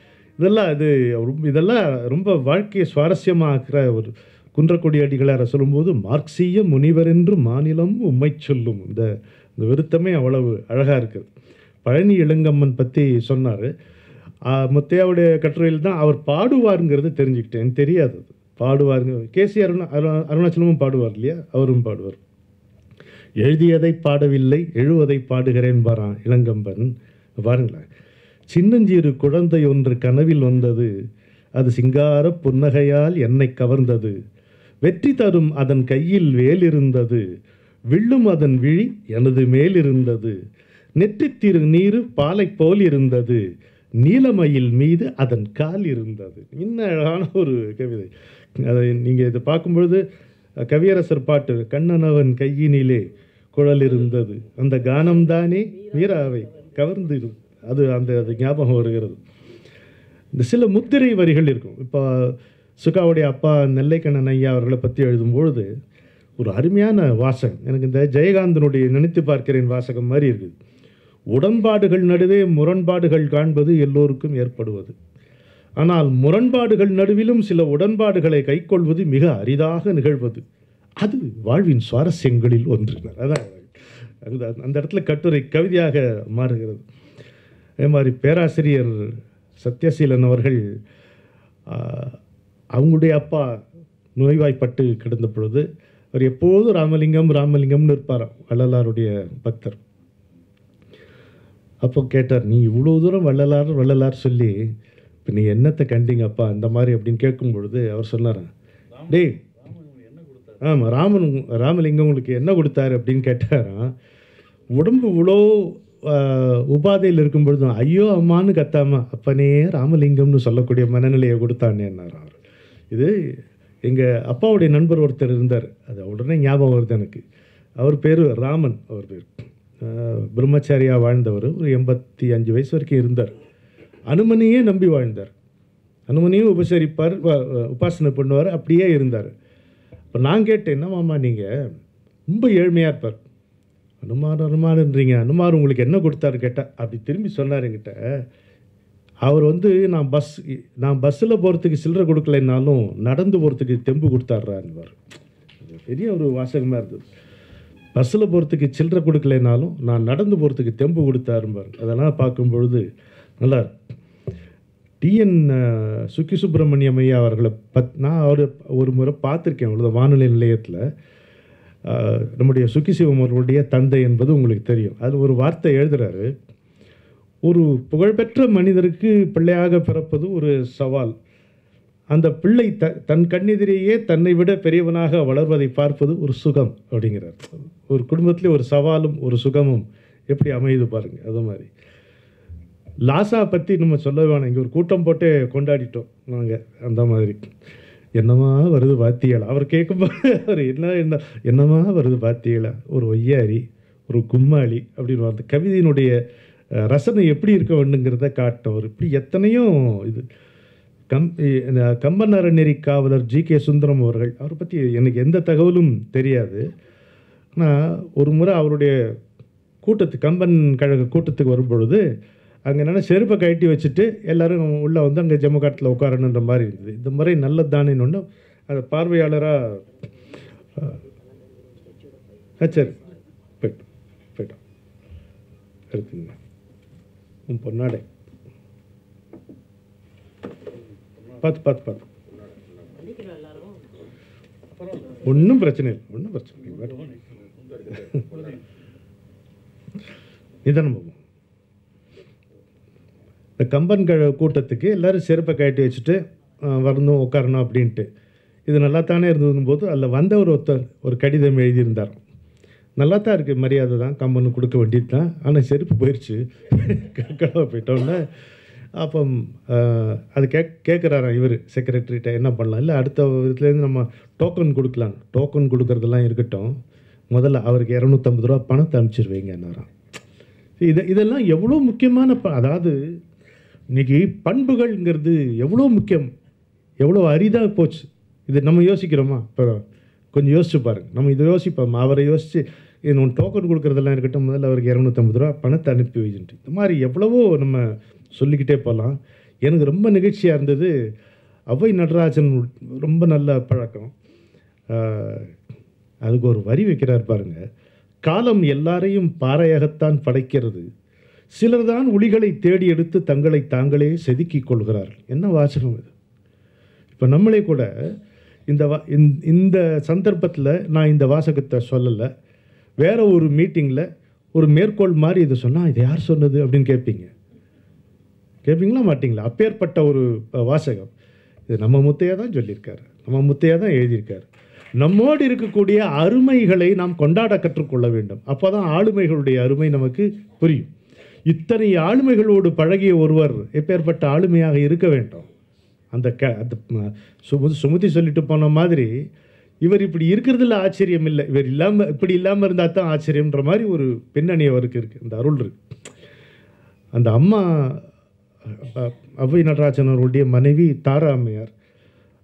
இதெல்லாம் ரொம்ப வாழ்க்கையை சுவாரஸ்யமாக்குற ஒரு குன்றக்குடி அடிகளாரை சொல்லும்போது, மார்க்சிய முனிவர் என்று மாநிலம் உம்மை சொல்லும். இந்த விருத்தமே அவ்வளவு அழகாக இருக்குது. பழனி இளங்கம்மன் பற்றி சொன்னார். முத்தையாவுடைய கட்டுரையில் தான் அவர் பாடுவாருங்கிறது தெரிஞ்சுக்கிட்டேன். எனக்கு தெரியாது அது பாடுவாருங்க. கேசி அருணாச்சலமும் பாடுவார் இல்லையா? அவரும் பாடுவார். எழுதியதை பாடவில்லை, எழுவதை பாடுகிறேன் பாரான் இளங்கம்பன். பாருங்களேன், சின்னஞ்சிறு குழந்தை ஒன்று கனவில் வந்தது, அது சிங்கார புன்னகையால் என்னை கவர்ந்தது, வெற்றி தரும் அதன் கையில் வேல் இருந்தது, வில்லும் அதன் விழி எனது மேல் இருந்தது, நெற்றித்திரு நீரு பாலை போல் இருந்தது, நீலமயில் மீது அதன் கால் இருந்தது. இன்னும் அழகான ஒரு கவிதை. அதை நீங்கள் இதை பார்க்கும்பொழுது கவியரசர் பாட்டு, கண்ணனவன் கையினிலே குழல் இருந்தது, அந்த கானம்தானே மீராவை கவர்ந்து அது ஞாபகம் வருகிறது. இந்த சில முத்திரை வரிகள் இருக்கும். இப்போ சுகாவுடைய அப்பா நெல்லைக்கண்ணன் ஐயா அவர்களை பற்றி எழுதும்பொழுது ஒரு அருமையான வாசகம் எனக்கு இந்த ஜெயகாந்தனுடைய நினைத்து பார்க்கிறேன் வாசகம் மாதிரி இருக்குது. உடன்பாடுகள் நடுவே முரண்பாடுகள் காண்பது எல்லோருக்கும் ஏற்படுவது, ஆனால் முரண்பாடுகள் நடுவிலும் சில உடன்பாடுகளை கைக்கொள்வது மிக அரிதாக நிகழ்வது, அது வாழ்வின் சுவாரஸ்யங்களில் ஒன்று. அதான் அந்த இடத்துல கட்டுரை கவிதையாக மாறுகிறது. அதே மாதிரி பேராசிரியர் சத்யசீலன் அவர்கள் அவங்களுடைய அப்பா நோய்வாய்ப்பட்டு கிடந்த பொழுது அவர் எப்போதும் ராமலிங்கம்னு இருப்பாராம், வள்ளலாருடைய பக்தர். அப்போ கேட்டார், நீ இவ்வளோ தூரம் வள்ளலார் சொல்லி இப்போ நீ என்னத்தை கண்டிங்க அப்பா இந்த மாதிரி அப்படின்னு கேட்கும் பொழுது அவர் சொன்னார், டேய் ஆமாம் ராமலிங்கம் உங்களுக்கு என்ன கொடுத்தாரு அப்படின்னு கேட்டாராம். உடம்பு இவ்வளோ உபாதையில் இருக்கும் பொழுது ஐயோ அம்மானு கத்தாம அப்பனே ராமலிங்கம்னு சொல்லக்கூடிய மனநிலையை கொடுத்தானேன்னார். இது எங்கள் அப்பாவுடைய நண்பர் ஒருத்தர் இருந்தார், அது உடனே ஞாபகம் வருது எனக்கு. அவர் பேர் ராமன். அவர் பேர் பிரம்மச்சாரியாக வாழ்ந்தவர். ஒரு 85 வயசு வரைக்கும் இருந்தார். அனுமனையே நம்பி வாழ்ந்தார். அனுமனையும் உபசரிப்பார், உபாசனை பண்ணுவார், அப்படியே இருந்தார். இப்போ நான் கேட்டேன், என்ன மாமா நீங்கள் ரொம்ப ஏழ்மையாக இருப்பார், அனுமானன்றீங்க, அனுமார் உங்களுக்கு என்ன கொடுத்தாரு கேட்டால் அப்படி திரும்பி சொன்னார் என்கிட்ட. அவர் நான் பஸ்ஸில் போகிறதுக்கு சில்லறை கொடுக்கலைன்னாலும் நடந்து போகிறதுக்கு தெம்பு கொடுத்தாடுறாருவார். பெரிய ஒரு வாசகமாக இருந்தது. பஸ்ஸில் போகிறதுக்கு சில்லறை கொடுக்கலைனாலும் நான் நடந்து போகிறதுக்கு தெம்பு கொடுத்தாருப்பார். அதெல்லாம் பார்க்கும் பொழுது நல்லா டிஎன் சுக்கி சுப்பிரமணியம் ஐயா அவர்களை நான் ஒரு முறை பார்த்துருக்கேன். அவ்வளோதான் வானொலி நிலையத்தில். நம்முடைய சுக்கி சிவம் அவர்களுடைய தந்தை என்பது உங்களுக்கு தெரியும். அதில் ஒரு வார்த்தை எழுதுகிறாரு, ஒரு புகழ்பெற்ற மனிதருக்கு பிள்ளையாக பிறப்பது ஒரு சவால், அந்த பிள்ளை தன் கண்ணெதிரேயே தன்னை விட பெரியவனாக வளர்வதை பார்ப்பது ஒரு சுகம் அப்படிங்கிறார். ஒரு குடும்பத்திலே ஒரு சவாலும் ஒரு சுகமும் எப்படி அமையுது பாருங்கள். அது மாதிரி லாசா பற்றி நம்ம சொல்ல வேணாம். இங்கே ஒரு கூட்டம் போட்டு கொண்டாடிட்டோம் நாங்கள். அந்த மாதிரி என்னமா வருது பாத்தியலா, அவர் கேட்கும்போது அவர் என்னமா வருது பாத்தியலா, ஒரு ஒய்யாரி, ஒரு கும்மாளி அப்படின்னு அந்த கவிதையினுடைய ரசனை எப்படி இருக்க வேண்டுங்கிறத காட்டும். ஒரு இப்படி எத்தனையோ இது கம்பன் அறநெறி காவலர் ஜி.கே. சுந்தரம் அவர்கள், அவரை பற்றி எனக்கு எந்த தகவலும் தெரியாது. ஆனால் ஒரு முறை அவருடைய கூட்டத்துக்கு, கம்பன் கழக கூட்டத்துக்கு வரும்பொழுது அங்கே என்னென்னா செருப்பை கழட்டி வச்சுட்டு எல்லோரும் உள்ளே வந்து அங்கே ஜம்மு காட்டில் உட்காரணுன்ற மாதிரி இருந்தது. இந்த முறை நல்லது தானேன்னு ஒன்று அதை பார்வையாளராக சரி போயிட்டோம் எடுத்துங்க உன் பொன்னாடை பார்த்து ஒன்றும் பிரச்சனை இல்லை. நிதானம் போகும். இந்த கம்பன் கூட்டத்துக்கு எல்லோரும் செருப்பை கட்டி வச்சுட்டு வரணும் உட்காரணும் அப்படின்ட்டு இது நல்லா தானே இருந்ததும் போது அதில் வந்தவர் ஒருத்தர் ஒரு கடிதம் எழுதியிருந்தார். நல்லா தான் இருக்குது, மரியாதை தான், கம்பனுக்கு கொடுக்க வேண்டியது தான். ஆனால் செருப்பு போயிடுச்சு, கடவை போயிட்டோன்னே அப்போ அது கேட்குறாராம் இவர் செக்ரட்டரிகிட்ட, என்ன பண்ணலாம், இல்லை அடுத்த இதுலேருந்து நம்ம டோக்கன் கொடுக்கலாம். டோக்கன் கொடுக்குறதெல்லாம் இருக்கட்டும், முதல்ல அவருக்கு 250 ரூபா பணத்தை அனுப்பிச்சிருவீங்கன்னாராம். இதெல்லாம் எவ்வளோ முக்கியமான அதாவது இன்றைக்கி பண்புகள்ங்கிறது எவ்வளோ முக்கியம், எவ்வளோ அரிதாக போச்சு. இது நம்ம யோசிக்கிறோமா? இப்போ கொஞ்சம் யோசிச்சு பாருங்கள். நம்ம இதை யோசிப்போம், அவரை யோசித்து இன்னொன்று டோக்கன் கொடுக்குறதெல்லாம் இருக்கட்டும், முதல்ல அவருக்கு 250 ரூபா பணத்தை அனுப்பி வைச்சுட்டு இந்த மாதிரி எவ்வளவோ நம்ம சொல்லிக்கிட்டே போகலாம். எனக்கு ரொம்ப நிகழ்ச்சியாக இருந்தது. அவ்வை நடராஜன் ரொம்ப நல்ல பழக்கம். அதுக்கு ஒரு வரி வைக்கிறார் பாருங்கள். காலம் எல்லாரையும் பாறையாகத்தான் படைக்கிறது, சிலர் தான் ஒளிகளை தேடி எடுத்து தங்களை தாங்களே செதுக்கிக் கொள்கிறார்கள். என்ன வாசகம் இது! இப்போ நம்மளே கூட இந்த சந்தர்ப்பத்தில் நான் இந்த வாசகத்தை சொல்லலை, வேறு ஒரு மீட்டிங்கில் ஒரு மேற்கோள் மாதிரி இதை சொன்னால் இது யார் சொன்னது அப்படின்னு கேட்பீங்களா மாட்டிங்களா? அப்பேற்பட்ட ஒரு வாசகம் இது நம்ம முத்தையா தான் சொல்லியிருக்காரு, நம்ம முத்தையா தான் எழுதியிருக்காரு. நம்மோடு இருக்கக்கூடிய அருமைகளை நாம் கொண்டாட கற்றுக்கொள்ள வேண்டும். அப்போ தான் ஆளுமைகளுடைய அருமை நமக்கு புரியும். இத்தனை ஆளுமைகளோடு பழகிய ஒருவர் எப்பேற்பட்ட ஆளுமையாக இருக்க வேண்டும். அந்த சுமதி சொல்லிட்டு போன மாதிரி இவர் இப்படி இருக்கிறதுல ஆச்சரியம் இல்லை, இவர் இப்படி இல்லாமல் இருந்தால் தான் ஆச்சரியம்ன்ற மாதிரி ஒரு பின்னணி அவருக்கு இருக்குது, அந்த அருள் இருக்குது. அந்த அம்மா அவ்வை நடராஜன் அவருடைய மனைவி தாரா அம்மையார்,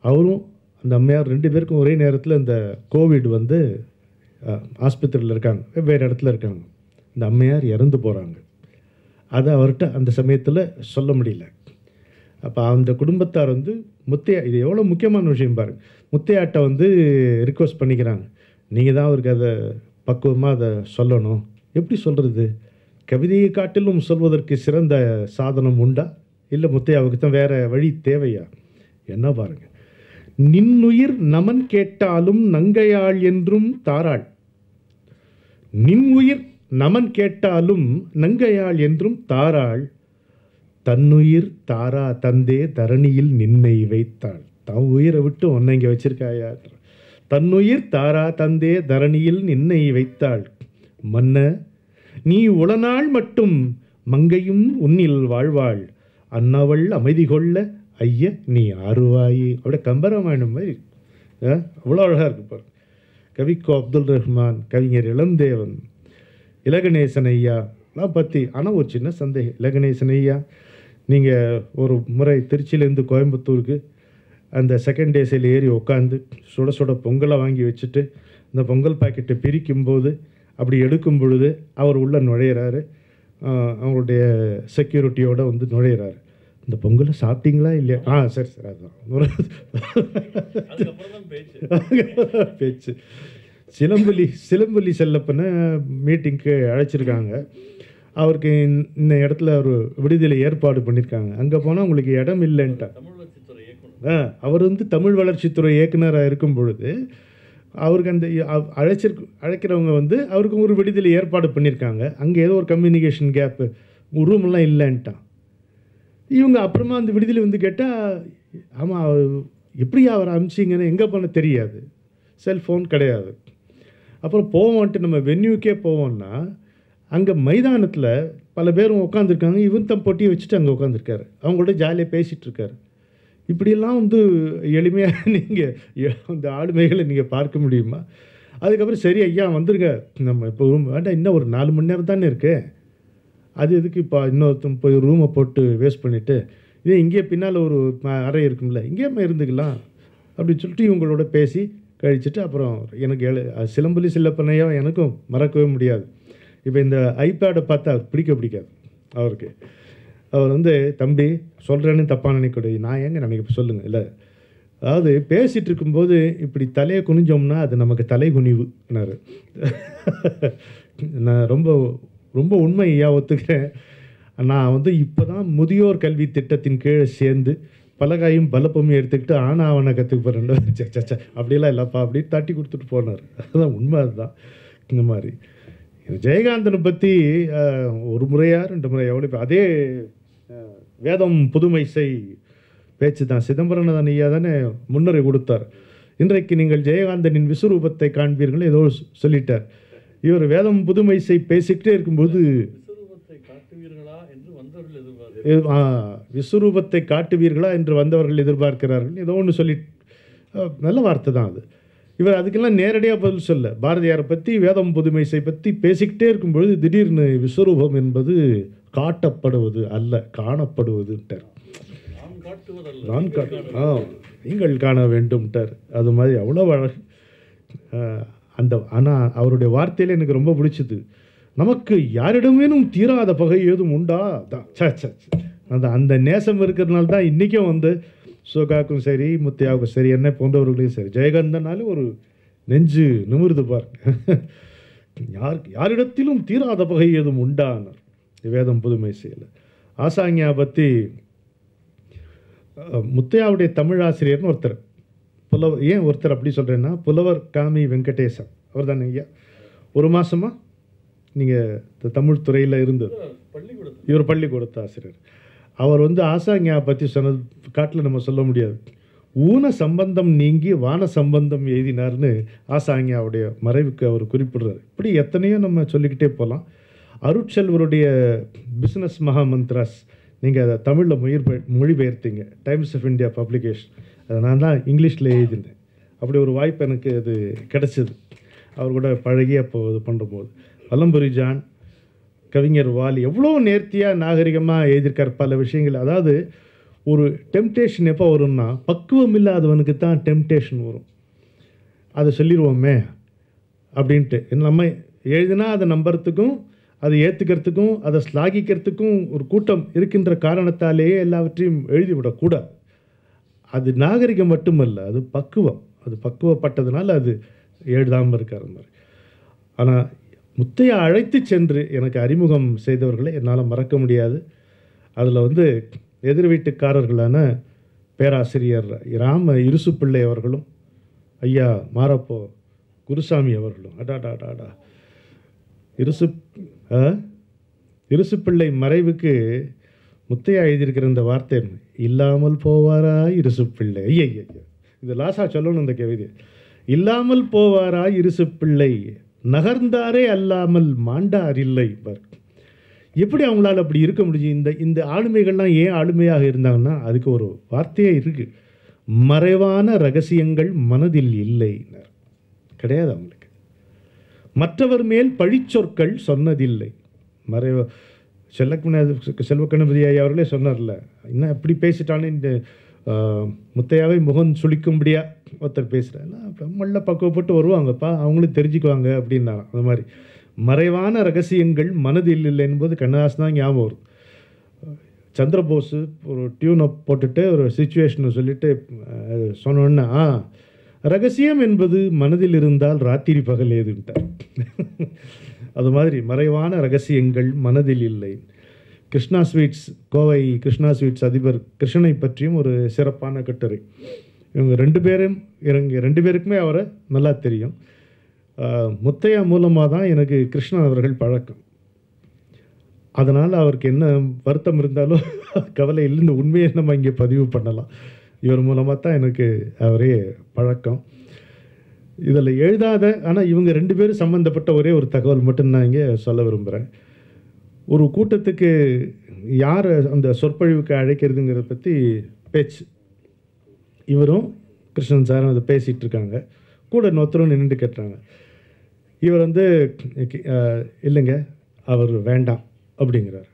அவரும் அந்த அம்மையார் 2 பேருக்கும் ஒரே நேரத்தில் இந்த கோவிட் வந்து ஆஸ்பத்திரியில் இருக்காங்க, வெவ்வேறு இடத்துல இருக்காங்க. இந்த அம்மையார் இறந்து போகிறாங்க. அதை அவர்கிட்ட அந்த சமயத்தில் சொல்ல முடியல. அப்போ அந்த குடும்பத்தார் வந்து முத்தையா, இது எவ்வளோ முக்கியமான விஷயம் பாருங்கள், முத்தையாட்ட வந்து ரிக்வஸ்ட் பண்ணிக்கிறாங்க, நீங்கள் தான் அவருக்கு அதை பக்குவமாக அதை சொல்லணும். எப்படி சொல்கிறது? கவிதையை காட்டிலும் சொல்வதற்கு சிறந்த சாதனம் உண்டா? இல்லை முத்தையாவுக்கு தான் வேறு வழி தேவையா? என்ன பாருங்கள், நின்னுயிர் நமன் கேட்டாலும் நங்கையாள் என்றும் தாராள், நின்னுயிர் நமன் கேட்டாலும் நங்கையாள் என்றும் தாராள், தன்னுயிர் தாரா தந்தே தரணியில் நின்னை வைத்தாள். தான் உயிரை விட்டு உன்னை இங்கே வச்சிருக்காயா? தன்னுயிர் தாரா தந்தே தரணியில் நின்னை வைத்தாள், மன்ன நீ உளநாள் மட்டும் மங்கையும் உன்னில் வாழ்வாள், அன்னவள் அமைதி கொள்ள ஐய நீ ஆறுவாயே. அப்படியே கம்பராமாயணம் மாதிரி அவ்வளோ அழகாக இருக்கு பாரு. கவிக்கோ அப்துல் ரஹ்மான், கவிஞர் இளந்தேவன், இலகணேசன் ஐயா எல்லாம் பற்றி. ஆனால் ஒரு சின்ன சந்தேகம், இலகணேசன் ஐயா நீங்கள் ஒரு முறை திருச்சியிலேருந்து கோயம்புத்தூருக்கு அந்த செகண்ட் டேஸில் ஏறி உட்காந்து சுட சுட பொங்கலை வாங்கி வச்சுட்டு இந்த பொங்கல் பாக்கெட்டை பிரிக்கும்போது அப்படி எடுக்கும் பொழுது அவர் உள்ளே நுழையிறாரு, அவங்களுடைய செக்யூரிட்டியோடு வந்து நுழையிறாரு. இந்த பொங்கலை சாப்பிட்டீங்களா இல்லையா? சரி அதுதான் பேச்சு. சிலம்பலி செல்லப்பனை மீட்டிங்க்கு அழைச்சிருக்காங்க. அவருக்கு இந்த இடத்துல ஒரு விடுதலை ஏற்பாடு பண்ணியிருக்காங்க. அங்கே போனால் உங்களுக்கு இடம் இல்லைன்ட்டார். அவர் வந்து தமிழ் வளர்ச்சித்துறை இயக்குனராக இருக்கும் பொழுது அவருக்கு அந்த அழைக்கிறவங்க வந்து அவருக்கு ஒரு விடுதலை ஏற்பாடு பண்ணியிருக்காங்க. அங்கே ஏதோ ஒரு கம்யூனிகேஷன் கேப்பு, ரூமெல்லாம் இல்லைன்ட்டான். இவங்க அப்புறமா அந்த விடுதலை வந்து கேட்டால், ஆமாம் எப்படி அவரை அனுப்பிச்சிங்கன்னு எங்கே போன தெரியாது, செல்ஃபோன் கிடையாது. அப்புறம் போவோன்ட்டு நம்ம வென்யூக்கே போவோம்னா அங்கே மைதானத்தில் பல பேரும் உட்காந்துருக்காங்க. இவன் தம் பொட்டியை வச்சுட்டு அங்கே உட்காந்துருக்காரு. அவங்களோட ஜாலியாக பேசிகிட்டு இருக்காரு. இப்படியெல்லாம் வந்து எளிமையாக நீங்கள் அந்த ஆளுமைகளை நீங்கள் பார்க்க முடியுமா? அதுக்கப்புறம் சரி ஐயா வந்துருங்க, நம்ம இப்போ ரூம் வேண்டாம், இன்னும் ஒரு 4 மணி நேரம் தானே இருக்கு, அது எதுக்கு இப்போ இன்னொருத்தன் போய் ரூமை போட்டு வேஸ்ட் பண்ணிவிட்டு, இதே இங்கேயே பின்னால் ஒரு அறை இருக்கும்ல, இங்கேயுமே இருந்துக்கலாம் அப்படின்னு சொல்லிட்டு இவங்களோட பேசி கழிச்சிட்டு அப்புறம் எனக்கு சிலம்புலி சில்லப்பனையா எனக்கும் மறக்கவே முடியாது. இப்போ இந்த ஐபேடை பார்த்தா பிடிக்காது அவருக்கு. அவர் வந்து தம்பி சொல்கிறேன்னு தப்பாக நினைக்கூடாது, நான் ஏங்க நினைக்க சொல்லுங்கள் இல்லை, அதாவது பேசிகிட்டு இருக்கும்போது இப்படி தலையை குனிஞ்சோம்னா அது நமக்கு தலை குனிவுனாரு. நான் ரொம்ப ரொம்ப உண்மையா ஒத்துக்கிறேன். நான் வந்து இப்போ தான் முதியோர் கல்வி திட்டத்தின் கீழே சேர்ந்து பலகாயும் பலப்பமும் எடுத்துக்கிட்டு ஆவணை கற்றுக்க போகிறேன். சச்சா அப்படிலாம் இல்லைப்பா அப்படி தட்டி கொடுத்துட்டு போனார். அதுதான் உண்மை. அதுதான் இந்த மாதிரி ஜெயகாந்தனை பற்றி ஒரு முறையா 2 முறை எவ்வளோ அதே வேதம் புதுமைசை பேச்சு தான் சிதம்பரநாதன் ஐயா தானே முன்னுரை கொடுத்தார். இன்றைக்கு நீங்கள் ஜெயகாந்தனின் விஸ்வரூபத்தை காண்பீர்கள் ஏதோ சொல்லிட்டார். இவர் வேதம் புதுமைசை பேசிக்கிட்டே இருக்கும்போது விஸ்வரூபத்தை காட்டுவீர்களா என்று வந்தவர்கள் எதிர்பார்க்கிறார்கள் ஏதோ ஒன்று சொல்லி, நல்ல வார்த்தை தான் அது. இவர் அதுக்கெல்லாம் நேரடியாக பதில் சொல்ல, பாரதியாரை பற்றி வேதம் புதுமைசை பற்றி பேசிக்கிட்டே இருக்கும்பொழுது திடீர்னு விஸ்வரூபம் என்பது காட்டப்படுவது அல்ல காணப்படுவதுட்டார். நீங்கள் காண வேண்டும்ட்டார். அது மாதிரி அவ்வளோ அழகு அந்த. ஆனால் அவருடைய வார்த்தையில் எனக்கு ரொம்ப பிடிச்சது, நமக்கு யாரிடமேனும் தீராத பகை ஏதும் உண்டா அந்த அந்த நேசம் இருக்கிறதுனால தான் இன்றைக்கும் வந்து சோகாக்கும் சரி முத்தையாவுக்கும் சரி என்ன போன்றவர்களையும் சரி ஜெயகாந்தனாலும் ஒரு நெஞ்சு நிமிர்ந்து பாருங்க. யாரிடத்திலும் தீராத பகை ஏதும் உண்டானார் வேதம் புதுமை செய்யல. ஆசாங்கியா பற்றி முத்தையாவுடைய தமிழ் ஆசிரியர்னு ஒருத்தர் புலவர், ஏன் ஒருத்தர் அப்படி சொல்கிறேன்னா புலவர் காமி வெங்கடேசன் அவர் தானே ஐயா. ஒரு மாதமாக நீங்கள் தமிழ் துறையில் இருந்தது, இவர் பள்ளிக்கூடத்து ஆசிரியர். அவர் வந்து ஆசாங்கியா பற்றி சொன்னது காட்டில் நம்ம சொல்ல முடியாது. ஊன சம்பந்தம் நீங்கி வான சம்பந்தம் எழுதினார்னு ஆசாங்கியாவுடைய மறைவுக்கு அவர் குறிப்பிடுறார். இப்படி எத்தனையோ நம்ம சொல்லிக்கிட்டே போகலாம். அருட்செல்வருடைய பிஸ்னஸ் மகா மந்த்ராஸ் நீங்கள் அதை தமிழில் மொழிபெயர்த்தீங்க, டைம்ஸ் ஆஃப் இந்தியா பப்ளிகேஷன். அதை நான் தான் இங்கிலீஷில் எழுதினேன். அப்படி ஒரு வாய்ப்பு எனக்கு அது கிடச்சிது. அவர் கூட பழகி அப்போ இது பண்ணும்போது வலம்புரி ஜான், கவிஞர் வாலி எவ்வளோ நேர்த்தியாக நாகரிகமாக எழுதியிருக்கார் பல விஷயங்கள். அதாவது ஒரு டெம்டேஷன் எப்போ வரும்னா பக்குவம் இல்லாதவனுக்கு தான் டெம்டேஷன் வரும். அதை சொல்லிடுவோமே அப்படின்ட்டு நம்ம எழுதினா அதை நம்புறதுக்கும் அதை ஏற்றுக்கிறதுக்கும் அதை ஸ்லாகிக்கிறதுக்கும் ஒரு கூட்டம் இருக்கின்ற காரணத்தாலேயே எல்லாவற்றையும் எழுதிவிடக்கூடாது. அது நாகரிகம் மட்டுமல்ல, அது பக்குவம். அது பக்குவப்பட்டதுனால அது எழுதாமல் இருக்கார் மாதிரி. ஆனால் முத்தையா அழைத்து சென்று எனக்கு அறிமுகம் செய்தவர்களை என்னால் மறக்க முடியாது. அதில் வந்து எதிர் வீட்டுக்காரர்களான பேராசிரியர் ராம இருசுப்பிள்ளை அவர்களும் ஐயா மாரப்போ குருசாமி அவர்களும் அடாடாடாடா இருசுப்பிள்ளை மறைவுக்கு முத்தையா எழுதியிருக்கிற இந்த வார்த்தை இல்லாமல் போவாரா இருசுப்பிள்ளை. ஐயா இது லாசா சொல்லணும் இந்த கவிதை. இல்லாமல் போவாரா இருசுப்பிள்ளை நகர்ந்தாரே அல்லாமல் மாண்டார் இல்லை. எப்படி அவங்களால அப்படி இருக்க முடியும்? இந்த ஆளுமைகள்லாம் ஏன் ஆளுமையாக இருந்தாங்கன்னா அதுக்கு ஒரு வார்த்தையே இருக்குது, மறைவான ரகசியங்கள் மனதில் இல்லை. கிடையாது அவங்களுக்கு. மற்றவர் மேல் பழிச்சொற்கள் சொன்னதில்லை. மறைவ செல்வக்கணபதி ஐயா அவர்களே சொன்னார்ல, என்ன இப்படி பேசிட்டானே இந்த முத்தையாவை முகம் சுளிக்கும்படியா ஒருத்தர் பேசுகிறேன்னா மல்ல பக்குவப்பட்டு வருவாங்கப்பா, அவங்களும் தெரிஞ்சுக்குவாங்க அப்படின்னாராம். அது மாதிரி மறைவான ரகசியங்கள் மனதில் இல்லை என்பது கண்ணதாசன் தான் ஞாபகம் வரும். சந்திரபோஸ் ஒரு டியூனை போட்டுட்டு ஒரு சுச்சுவேஷனை சொல்லிட்டு சொன்னோன்னா ரகசியம் என்பது மனதில் இருந்தால் ராத்திரி பகல் ஏதுன்ட்டார். அது மாதிரி மறைவான ரகசியங்கள் மனதில் இல்லை. கிருஷ்ணா ஸ்வீட்ஸ், கோவை கிருஷ்ணா ஸ்வீட்ஸ் அதிபர் கிருஷ்ணனை பற்றியும் ஒரு சிறப்பான கட்டுரை. இவங்க ரெண்டு பேருக்குமே அவரை நல்லா தெரியும். முத்தையா மூலமாக தான் எனக்கு கிருஷ்ணன் அவர்கள் பழக்கம். அதனால் அவருக்கு என்ன வருத்தம் இருந்தாலும் கவலை இல்லை, இந்த உண்மையை நம்ம இங்கே பதிவு பண்ணலாம். இவர் மூலமாக தான் எனக்கு அவரே பழக்கம். இதில் எழுதாத ஆனால் இவங்க 2 பேரும் சம்மந்தப்பட்ட ஒரே ஒரு தகவல் மட்டும் நான் இங்கே சொல்ல விரும்புகிறேன். ஒரு கூட்டத்துக்கு யாரை அந்த சொற்பொழிவுக்கு அழைக்கிறதுங்கிறத பற்றி பேச்சு. இவரும் கிருஷ்ணன் சாரும் அதை பேசிகிட்டு இருக்காங்க. கூட இன்னொருத்தரும் நின்றுட்டு கேட்டுறாங்க. இவர் இல்லைங்க அவர் வேண்டாம் அப்படிங்கிறார்.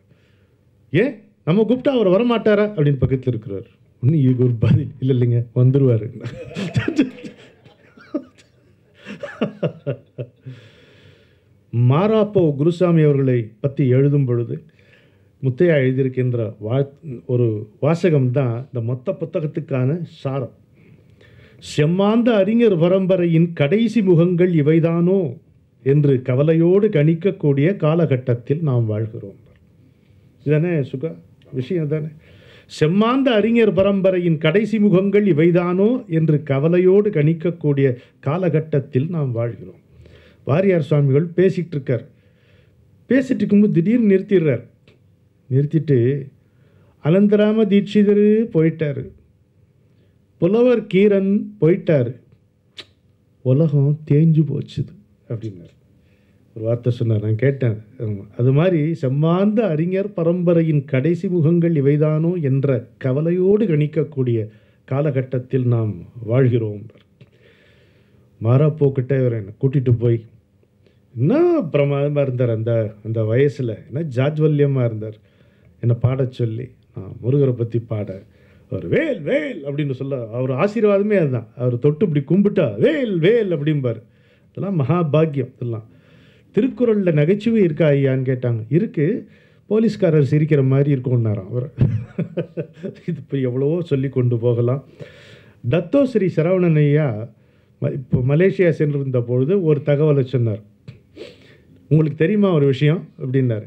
ஏன் நம்ம கூப்பிட்டா அவர் வரமாட்டாரா அப்படின்னு பக்கத்தில் இருக்கிறார். இன்னும் இதுக்கு ஒரு பதில் இல்லைங்க வந்துடுவார். மாராப்போ குருசாமி அவர்களை பற்றி எழுதும் பொழுது முத்தையா எழுதியிருக்கின்ற ஒரு வாசகம்தான் இந்த மொத்த புத்தகத்துக்கான சாரம். செம்மாந்த அறிஞர் பரம்பரையின் கடைசி முகங்கள் இவைதானோ என்று கவலையோடு கணிக்கக்கூடிய காலகட்டத்தில் நாம் வாழ்கிறோம். இதுதானே விஷயம் தானே. செம்மாந்த அறிஞர் பரம்பரையின் கடைசி முகங்கள் இவைதானோ என்று கவலையோடு கணிக்கக்கூடிய காலகட்டத்தில் நாம் வாழ்கிறோம். வாரியார் சுவாமிகள் பேசிகிட்டு இருக்கார். பேசிட்டு இருக்கும்போது திடீர்னு நிறுத்திடுறார். நிறுத்திட்டு அனந்தராம தீட்சிதர் போயிட்டார், புலவர் கீரன் போயிட்டார், உலகம் தேஞ்சு போச்சுது அப்படின்னார். ஒரு வார்த்தை சொன்னார். நான் கேட்டேன். அது மாதிரி செம்மாந்த அறிஞர் பரம்பரையின் கடைசி முகங்கள் இவைதானோ என்ற கவலையோடு கணிக்கக்கூடிய காலகட்டத்தில் நாம் வாழ்கிறோம். மாராப்போக்கிட்ட இவர் என்னை கூட்டிகிட்டு போய் என்ன பிரமாதமாக இருந்தார். அந்த வயசில் என்ன ஜாஜ்வல்யமாக இருந்தார். என்னை பாட சொல்லி நான் முருகரை பற்றி பாட அவர் வேல் வேல் அப்படின்னு சொல்ல அவர் ஆசீர்வாதமே அதுதான். அவர் தொட்டு இப்படி கும்பிட்டா வேல் வேல் அப்படிம்பார். இதெல்லாம் மகாபாகியம். இதெல்லாம் திருக்குறளில் நகைச்சுவை இருக்கா ஐயான்னு கேட்டாங்க. இருக்குது, போலீஸ்காரர் சிரிக்கிற மாதிரி இருக்கும்னாராம் அவர். இது இப்போ எவ்வளவோ சொல்லி கொண்டு போகலாம். டத்தோ ஸ்ரீ சரவணன் ஐயா இப்போ மலேசியா சென்றிருந்த பொழுது ஒரு தகவலை சொன்னார். உங்களுக்கு தெரியுமா ஒரு விஷயம் அப்படின்னாரு.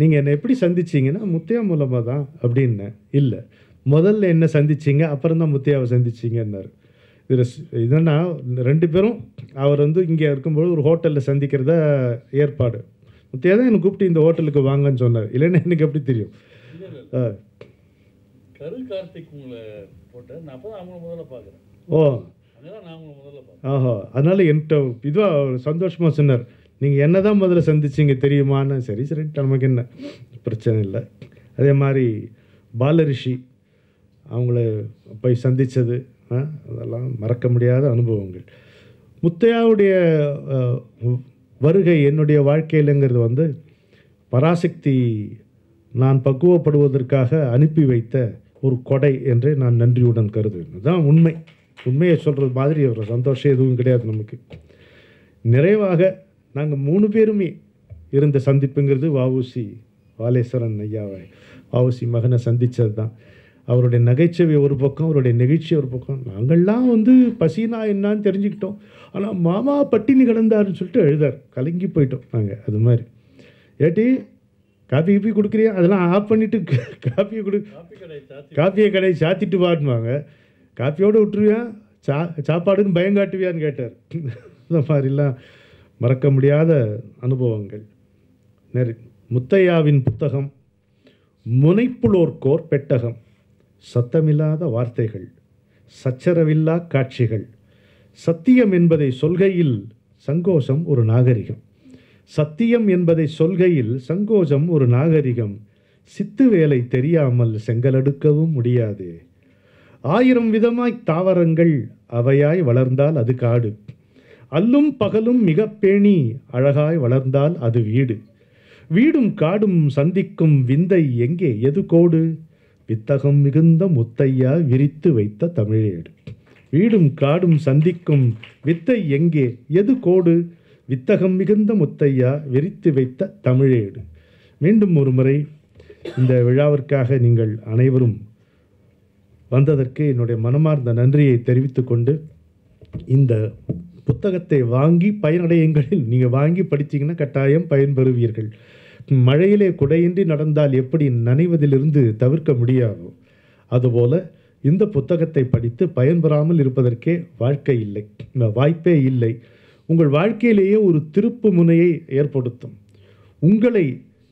நீங்கள் என்னை எப்படி சந்திச்சிங்கன்னா முத்தையா மூலமாக தான் அப்படின்னேன். இல்லை, முதல்ல என்ன சந்திச்சிங்க அப்புறம் தான் முத்தையாவை சந்திச்சிங்கன்னாரு. இது என்னன்னா 2 பேரும் அவர் இங்கே இருக்கும்போது ஒரு ஹோட்டலில் சந்திக்கிறத ஏற்பாடு. முத்தையா தான் என்னை கூப்பிட்டு இந்த ஹோட்டலுக்கு வாங்கன்னு சொன்னார். இல்லைன்னா எனக்கு எப்படி தெரியும்? ஓ ஆஹோ, அதனால் என்கிட்ட இதுவாக சந்தோஷமாக சொன்னார். நீங்கள் என்ன தான் முதல்ல சந்திச்சிங்க தெரியுமான்னு. சரி சரி நமக்கு என்ன பிரச்சனை இல்லை. அதே மாதிரி பாலரிஷி அவங்கள போய் சந்தித்தது அதெல்லாம் மறக்க முடியாத அனுபவங்கள். முத்தையாவுடைய வருகை என்னுடைய வாழ்க்கையிலங்கிறது பராசக்தி நான் பக்குவப்படுவதற்காக அனுப்பி வைத்த ஒரு கொடை என்று நான் நன்றியுடன் கருதுவேன். அதுதான் உண்மை. உண்மையை சொல்கிறது மாதிரி ஒரு சந்தோஷம் எதுவும் கிடையாது நமக்கு. நிறைவாக நாங்கள் 3 பேருமே இருந்த சந்திப்புங்கிறது வஉசி வாலேஸ்வரன் ஐயாவை வஉசி மகனை சந்தித்தது தான். அவருடைய நகைச்சுவை ஒரு பக்கம், அவருடைய நிகழ்ச்சி ஒரு பக்கம். நாங்கள்லாம் பசினா என்னான்னு தெரிஞ்சுக்கிட்டோம். ஆனால் மாமா பட்டினி கிடந்தாருன்னு சொல்லிட்டு எழுதார். கலங்கி போயிட்டோம் நாங்கள். அது மாதிரி ஏட்டி காப்பி கீப்பி கொடுக்குறியா அதெல்லாம் ஆஃப் பண்ணிவிட்டு காப்பியை கடை சாத்திட்டு பாடுவாங்க. காப்பியோடு விட்டுருவியா சாப்பாடுன்னு பயங்காட்டுவியான்னு கேட்டார். இந்த மாதிரிலாம் மறக்க முடியாத அனுபவங்கள். முத்தையாவின் புத்தகம் முனைப்புலோர்க்கோர் பெட்டகம், சத்தமில்லாத வார்த்தைகள், சச்சரவில்லா காட்சிகள், சத்தியம் என்பதை சொல்கையில் சங்கோஷம் ஒரு நாகரிகம், சத்தியம் என்பதை சொல்கையில் சங்கோஷம் ஒரு நாகரிகம், சித்து வேலை தெரியாமல் செங்கலடுக்கவும் முடியாது, 1000 விதமாய் தாவரங்கள் அவையாய் வளர்ந்தால் அது காடு, அல்லும் பகலும் மிக பேணி அழகாய் வளர்ந்தால் அது வீடு, வீடும் காடும் சந்திக்கும் விந்தை எங்கே எது கோடு, வித்தகம் மிகுந்த முத்தையா விரித்து வைத்த தமிழேடு, வீடும் காடும் சந்திக்கும் வித்தை எங்கே எது கோடு, வித்தகம் மிகுந்த முத்தையா விரித்து வைத்த தமிழேடு. மீண்டும் ஒரு முறை இந்த விழாவிற்காக நீங்கள் அனைவரும் வந்ததற்கு என்னுடைய மனமார்ந்த நன்றியை தெரிவித்து கொண்டு, இந்த புத்தகத்தை வாங்கி பயனடையுங்களில் நீங்கள் வாங்கி படித்தீங்கன்னா கட்டாயம் பயன்பெறுவீர்கள். மழையிலே குடையின்றி நடந்தால் எப்படி நனைவதிலிருந்து தவிர்க்க முடியாதோ அதுபோல இந்த புத்தகத்தை படித்து பயன்பெறாமல் இருப்பதற்கே வாழ்க்கை இல்லை, வாய்ப்பே இல்லை. உங்கள் வாழ்க்கையிலேயே ஒரு திருப்பு முனையை ஏற்படுத்தும். உங்களை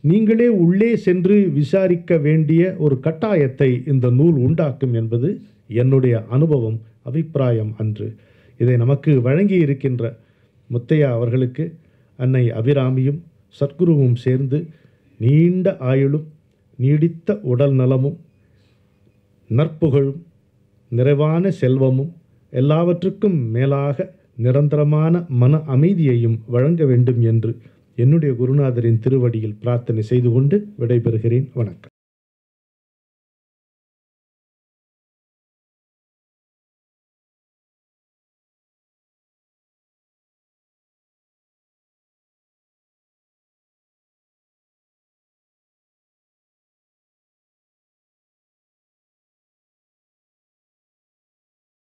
நீங்களே உள்ளே சென்று விசாரிக்க வேண்டிய ஒரு கட்டாயத்தை இந்த நூல் உண்டாக்கும் என்பது என்னுடைய அனுபவம், அபிப்பிராயம் அன்று. இதை நமக்கு வழங்கி இருக்கின்ற முத்தையா அவர்களுக்கு அன்னை அபிராமியும் சத்குருவும் சேர்ந்து நீண்ட ஆயுளும் நீடித்த உடல் நலமும் நற்புகழும் நிறைவான செல்வமும் எல்லாவற்றுக்கும் மேலாக நிரந்தரமான மன அமைதியையும் வழங்க வேண்டும் என்று என்னுடைய குருநாதரின் திருவடியில் பிரார்த்தனை செய்து கொண்டு விடைபெறுகிறேன். வணக்கம்.